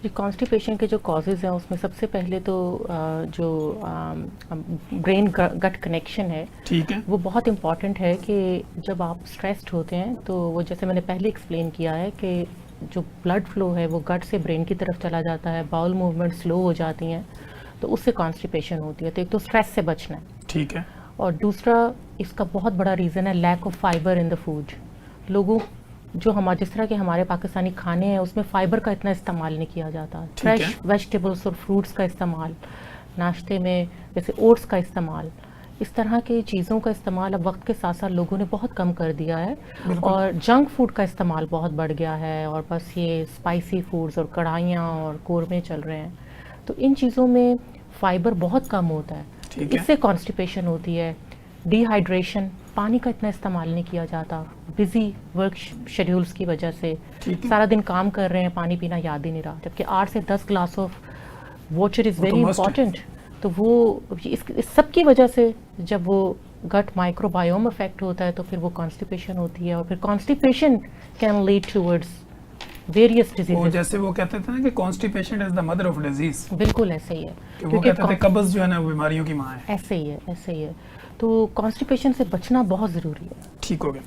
ये कॉन्स्टिपेशन के जो कॉजेज़ हैं उसमें सबसे पहले तो जो ब्रेन गट कनेक्शन है, ठीक है। वो बहुत इम्पॉर्टेंट है कि जब आप स्ट्रेस्ड होते हैं तो वो जैसे मैंने पहले एक्सप्लेन किया है कि जो ब्लड फ्लो है वो गट से ब्रेन की तरफ चला जाता है, बाउल मूवमेंट स्लो हो जाती हैं, तो उससे कॉन्स्टिपेशन होती है। तो एक तो स्ट्रेस से बचना है, ठीक है। और दूसरा इसका बहुत बड़ा रीज़न है lack of fibre in the food. लोगों जो हमारे जिस तरह के हमारे पाकिस्तानी खाने हैं उसमें फ़ाइबर का इतना इस्तेमाल नहीं किया जाता। ठीक है। फ्रेश वेजिटेबल्स और फ्रूट्स का इस्तेमाल, नाश्ते में जैसे ओट्स का इस्तेमाल, इस तरह की चीज़ों का इस्तेमाल अब वक्त के साथ साथ लोगों ने बहुत कम कर दिया है, बिल्कुल। और जंक फूड का इस्तेमाल बहुत बढ़ गया है, और बस ये स्पाइसी फूड्स और कढ़ाइयाँ और कोरमे चल रहे हैं। तो इन चीज़ों में फ़ाइबर बहुत कम होता है, ठीक है। इससे कॉन्स्टिपेशन होती है। डिहाइड्रेशन, पानी का इतना इस्तेमाल नहीं किया जाता बिजी वर्क शेड्यूल्स की वजह से। ठीक है। सारा दिन काम कर रहे हैं, पानी पीना याद ही नहीं रहा, जबकि 8 से 10 ग्लास ऑफ वाटर इज़ वो तो वेरी must है। इंपॉर्टेंट। तो वो इस सब की वजह से जब वो गट माइक्रोबायोम अफेक्ट होता है तो फिर वो कॉन्स्टिपेशन होती है, और फिर constipation can lead towards various वो डिजीजेस। जैसे वो कहते थे ना कि constipation is the mother of disease, बिल्कुल ऐसे ही है, कि वो क्योंकि कहते थे कब्ज जो है ना वो बीमारियों की माँ है। ऐसे ही है, ऐसे ही है। तो कॉन्स्टिपेशन से बचना बहुत ज़रूरी है। ठीक हो गया।